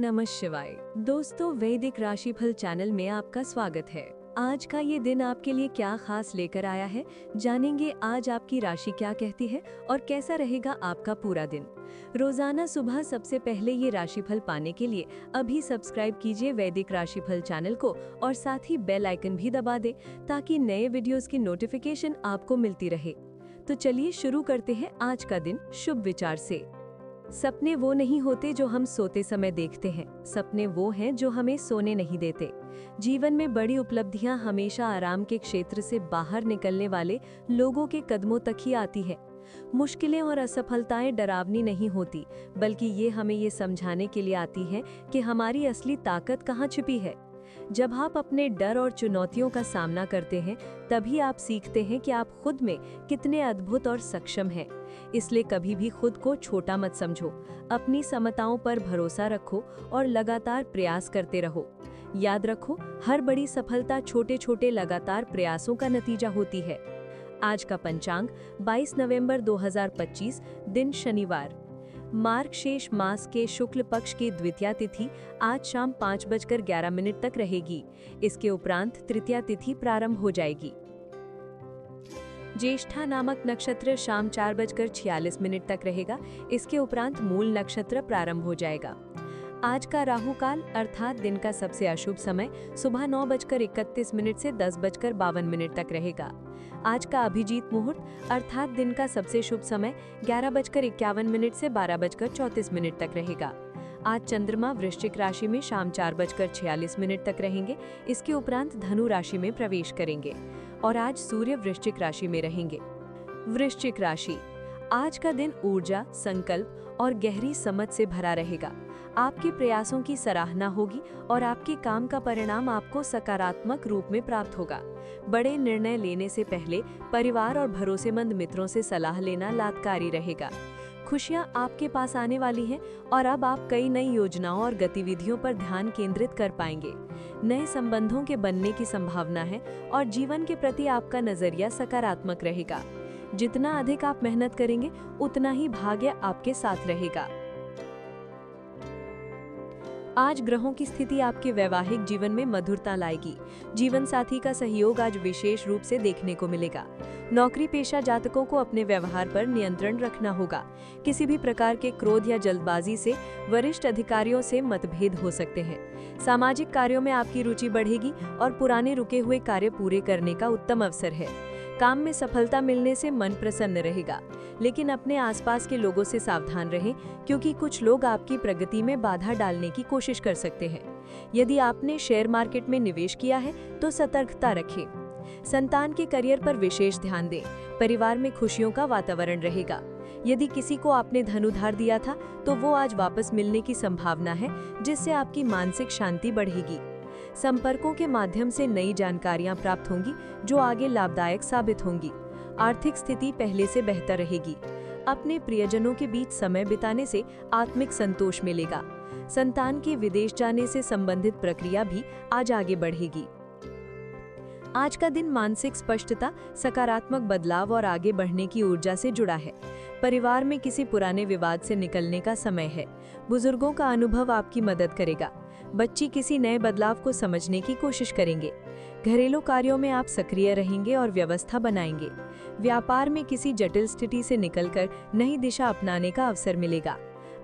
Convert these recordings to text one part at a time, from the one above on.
नमः शिवाय। दोस्तों, वैदिक राशिफल चैनल में आपका स्वागत है। आज का ये दिन आपके लिए क्या खास लेकर आया है, जानेंगे आज आपकी राशि क्या कहती है और कैसा रहेगा आपका पूरा दिन। रोजाना सुबह सबसे पहले ये राशिफल पाने के लिए अभी सब्सक्राइब कीजिए वैदिक राशिफल चैनल को और साथ ही बेल आइकन भी दबा दें ताकि नए वीडियोस की नोटिफिकेशन आपको मिलती रहे। तो चलिए शुरू करते हैं आज का दिन शुभ विचार से। सपने वो नहीं होते जो हम सोते समय देखते हैं, सपने वो हैं जो हमें सोने नहीं देते। जीवन में बड़ी उपलब्धियां हमेशा आराम के क्षेत्र से बाहर निकलने वाले लोगों के कदमों तक ही आती है। मुश्किलें और असफलताएं डरावनी नहीं होती, बल्कि ये हमें ये समझाने के लिए आती हैं कि हमारी असली ताकत कहाँ छिपी है। जब आप अपने डर और चुनौतियों का सामना करते हैं, तभी आप सीखते हैं कि आप खुद में कितने अद्भुत और सक्षम हैं। इसलिए कभी भी खुद को छोटा मत समझो, अपनी क्षमताओं पर भरोसा रखो और लगातार प्रयास करते रहो। याद रखो, हर बड़ी सफलता छोटे छोटे लगातार प्रयासों का नतीजा होती है। आज का पंचांग 22 नवंबर 2025, दिन शनिवार। मार्गशीर्ष मास के शुक्ल पक्ष की द्वितीया तिथि आज शाम 5:11 तक रहेगी। इसके उपरांत तृतीया तिथि प्रारंभ हो जाएगी। ज्येष्ठा नामक नक्षत्र शाम 4:46 तक रहेगा। इसके उपरांत मूल नक्षत्र प्रारंभ हो जाएगा। आज का राहु काल अर्थात दिन का सबसे अशुभ समय सुबह 9:31 से 10:52 तक रहेगा। आज का अभिजीत मुहूर्त अर्थात दिन का सबसे शुभ समय 11:51 से 12:34 तक रहेगा। आज चंद्रमा वृश्चिक राशि में शाम 4:46 तक रहेंगे। इसके उपरांत धनु राशि में प्रवेश करेंगे और आज सूर्य वृश्चिक राशि में रहेंगे। वृश्चिक राशि, आज का दिन ऊर्जा, संकल्प और गहरी समझ से भरा रहेगा। आपके प्रयासों की सराहना होगी और आपके काम का परिणाम आपको सकारात्मक रूप में प्राप्त होगा। बड़े निर्णय लेने से पहले परिवार और भरोसेमंद मित्रों से सलाह लेना लाभकारी रहेगा। खुशियां आपके पास आने वाली हैं और अब आप कई नई योजनाओं और गतिविधियों पर ध्यान केंद्रित कर पाएंगे। नए संबंधों के बनने की संभावना है और जीवन के प्रति आपका नजरिया सकारात्मक रहेगा। जितना अधिक आप मेहनत करेंगे, उतना ही भाग्य आपके साथ रहेगा। आज ग्रहों की स्थिति आपके वैवाहिक जीवन में मधुरता लाएगी। जीवन साथी का सहयोग आज विशेष रूप से देखने को मिलेगा। नौकरी पेशा जातकों को अपने व्यवहार पर नियंत्रण रखना होगा। किसी भी प्रकार के क्रोध या जल्दबाजी से वरिष्ठ अधिकारियों से मतभेद हो सकते हैं। सामाजिक कार्यों में आपकी रुचि बढ़ेगी और पुराने रुके हुए कार्य पूरे करने का उत्तम अवसर है। काम में सफलता मिलने से मन प्रसन्न रहेगा, लेकिन अपने आसपास के लोगों से सावधान रहें क्योंकि कुछ लोग आपकी प्रगति में बाधा डालने की कोशिश कर सकते हैं। यदि आपने शेयर मार्केट में निवेश किया है तो सतर्कता रखें। संतान के करियर पर विशेष ध्यान दें। परिवार में खुशियों का वातावरण रहेगा। यदि किसी को आपने धन उधार दिया था तो वो आज वापस मिलने की संभावना है, जिससे आपकी मानसिक शांति बढ़ेगी। संपर्कों के माध्यम से नई जानकारियां प्राप्त होंगी जो आगे लाभदायक साबित होंगी। आर्थिक स्थिति पहले से बेहतर रहेगी। अपने प्रियजनों के बीच समय बिताने से आत्मिक संतोष मिलेगा। संतान के विदेश जाने से संबंधित प्रक्रिया भी आज आगे बढ़ेगी। आज का दिन मानसिक स्पष्टता, सकारात्मक बदलाव और आगे बढ़ने की ऊर्जा से जुड़ा है। परिवार में किसी पुराने विवाद से निकलने का समय है। बुजुर्गों का अनुभव आपकी मदद करेगा। बच्ची किसी नए बदलाव को समझने की कोशिश करेंगे। घरेलू कार्यों में आप सक्रिय रहेंगे और व्यवस्था बनाएंगे। व्यापार में किसी जटिल स्थिति से निकलकर नई दिशा अपनाने का अवसर मिलेगा।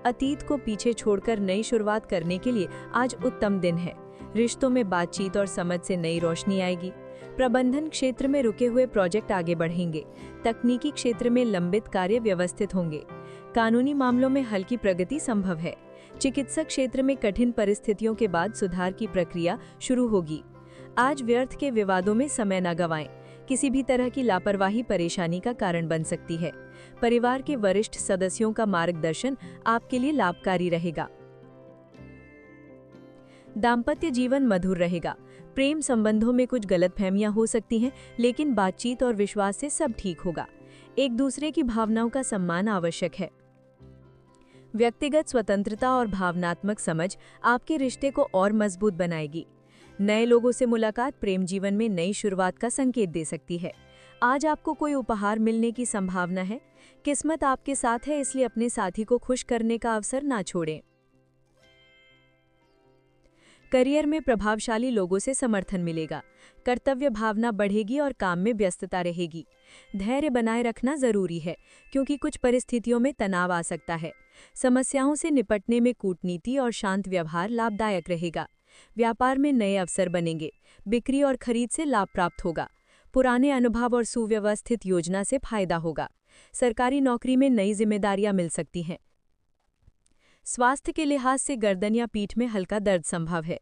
अतीत को पीछे छोड़कर नई शुरुआत करने के लिए आज उत्तम दिन है। रिश्तों में बातचीत और समझ से नई रोशनी आएगी। प्रबंधन क्षेत्र में रुके हुए प्रोजेक्ट आगे बढ़ेंगे। तकनीकी क्षेत्र में लंबित कार्य व्यवस्थित होंगे। कानूनी मामलों में हल्की प्रगति संभव है। चिकित्सा क्षेत्र में कठिन परिस्थितियों के बाद सुधार की प्रक्रिया शुरू होगी। आज व्यर्थ के विवादों में समय न गंवाएं। किसी भी तरह की लापरवाही परेशानी का कारण बन सकती है। परिवार के वरिष्ठ सदस्यों का मार्गदर्शन आपके लिए लाभकारी रहेगा। दाम्पत्य जीवन मधुर रहेगा। प्रेम संबंधों में कुछ गलतफहमियां हो सकती हैं, लेकिन बातचीत और विश्वास से सब ठीक होगा। एक दूसरे की भावनाओं का सम्मान आवश्यक है। व्यक्तिगत स्वतंत्रता और भावनात्मक समझ आपके रिश्ते को और मजबूत बनाएगी। नए लोगों से मुलाकात प्रेम जीवन में नई शुरुआत का संकेत दे सकती है। आज आपको कोई उपहार मिलने की संभावना है। किस्मत आपके साथ है, इसलिए अपने साथी को खुश करने का अवसर ना छोड़ें। करियर में प्रभावशाली लोगों से समर्थन मिलेगा। कर्तव्य भावना बढ़ेगी और काम में व्यस्तता रहेगी। धैर्य बनाए रखना जरूरी है, क्योंकि कुछ परिस्थितियों में तनाव आ सकता है। समस्याओं से निपटने में कूटनीति और शांत व्यवहार लाभदायक रहेगा। व्यापार में नए अवसर बनेंगे। बिक्री और खरीद से लाभ प्राप्त होगा। पुराने अनुभव और सुव्यवस्थित योजना से फायदा होगा। सरकारी नौकरी में नई जिम्मेदारियां मिल सकती हैं। स्वास्थ्य के लिहाज से गर्दन या पीठ में हल्का दर्द संभव है।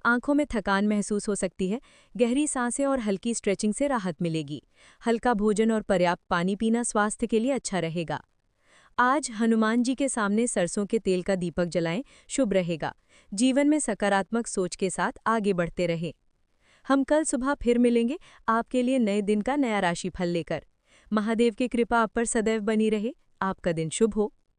आंखों में थकान महसूस हो सकती है। गहरी सांसें और हल्की स्ट्रेचिंग से राहत मिलेगी। हल्का भोजन और पर्याप्त पानी पीना स्वास्थ्य के लिए अच्छा रहेगा। आज हनुमान जी के सामने सरसों के तेल का दीपक जलाएं, शुभ रहेगा। जीवन में सकारात्मक सोच के साथ आगे बढ़ते रहें। हम कल सुबह फिर मिलेंगे, आपके लिए नए दिन का नया राशिफल लेकर। महादेव की कृपा आप पर सदैव बनी रहे। आपका दिन शुभ हो।